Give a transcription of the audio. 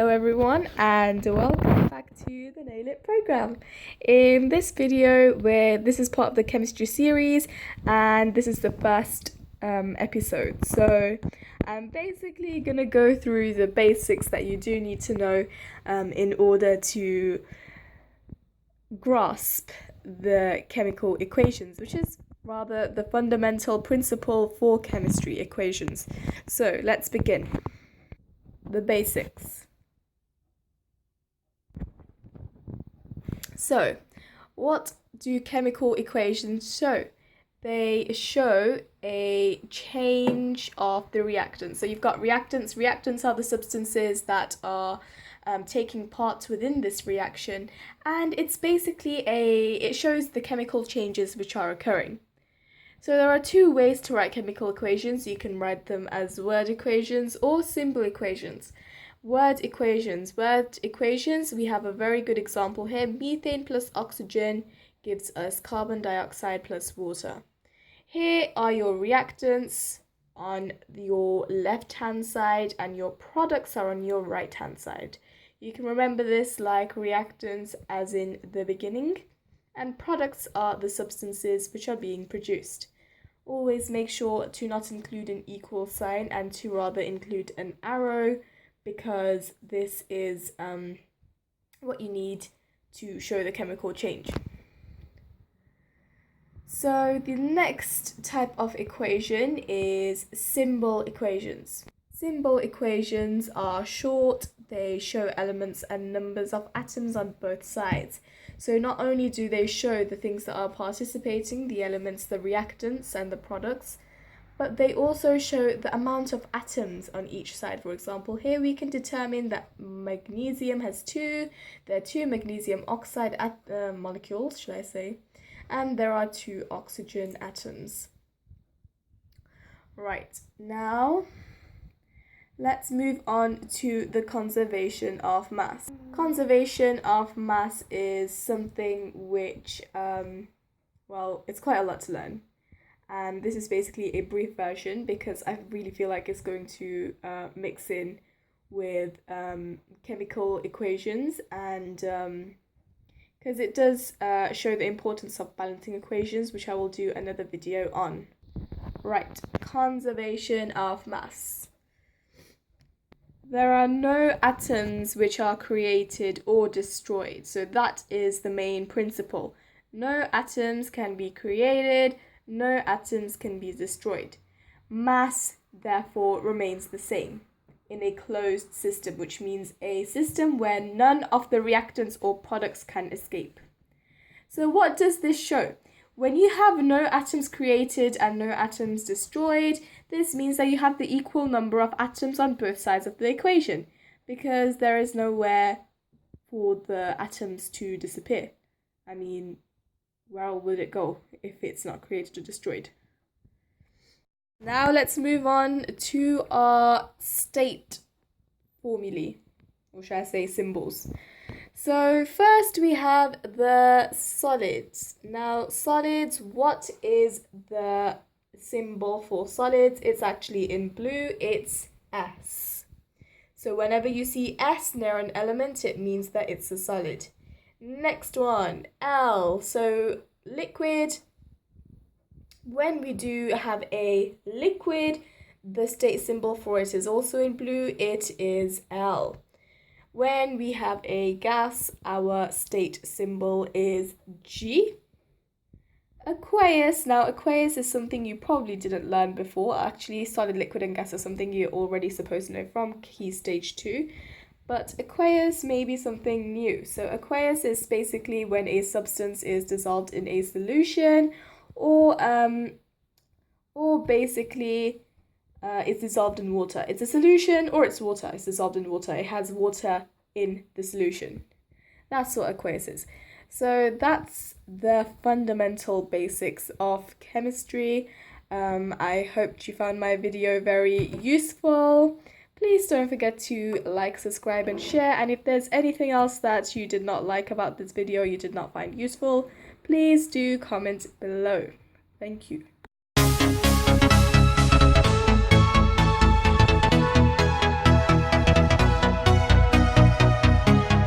Hello everyone and welcome back to the Nail It program. In this video, this is part of the chemistry series and this is the first episode. So I'm basically gonna go through the basics that you do need to know in order to grasp the chemical equations, which is rather the fundamental principle for chemistry equations. So let's begin. The basics. So, what do chemical equations show? They show a change of the reactant. So you've got reactants. Reactants are the substances that are taking part within this reaction, and it's basically it shows the chemical changes which are occurring. So there are two ways to write chemical equations. You can write them as word equations or symbol equations. Word equations, we have a very good example here. Methane plus oxygen gives us carbon dioxide plus water. Here are your reactants on your left hand side and your products are on your right hand side. You can remember this like reactants as in the beginning, and products are the substances which are being produced. Always make sure to not include an equal sign and to rather include an arrow, because this is what you need to show the chemical change. So the next type of equation is symbol equations. Symbol equations are short, they show elements and numbers of atoms on both sides. So not only do they show the things that are participating, the elements, the reactants and the products, but they also show the amount of atoms on each side. For example, here we can determine that magnesium has there are two magnesium oxide molecules, should I say, and there are two oxygen atoms. Right, now let's move on to the conservation of mass. Conservation of mass is something which, it's quite a lot to learn. And this is basically a brief version because I really feel like it's going to mix in with chemical equations, and because it does show the importance of balancing equations, which I will do another video on. Right, conservation of mass. There are no atoms which are created or destroyed, so that is the main principle. No atoms can be created, no atoms can be destroyed. Mass, therefore, remains the same in a closed system, which means a system where none of the reactants or products can escape. So what does this show? When you have no atoms created and no atoms destroyed, this means that you have the equal number of atoms on both sides of the equation, because there is nowhere for the atoms to disappear. I mean, where would it go if it's not created or destroyed? Now let's move on to our state formulae, or should I say symbols. So first we have the solids. Now solids, what is the symbol for solids? It's actually in blue, it's S. So whenever you see S near an element, it means that it's a solid. Next one, L. So liquid. When we do have a liquid, the state symbol for it is also in blue, it is L. When we have a gas, our state symbol is G. Aqueous. Now aqueous is something you probably didn't learn before. Actually, solid, liquid and gas are something you're already supposed to know from key stage 2. But aqueous may be something new. So aqueous is basically when a substance is dissolved in a solution, or basically it's dissolved in water. It's a solution or it's water. It's dissolved in water. It has water in the solution. That's what aqueous is. So that's the fundamental basics of chemistry. I hope you found my video very useful. Please don't forget to like, subscribe and share, and if there's anything else that you did not like about this video, you did not find useful, please do comment below. Thank you.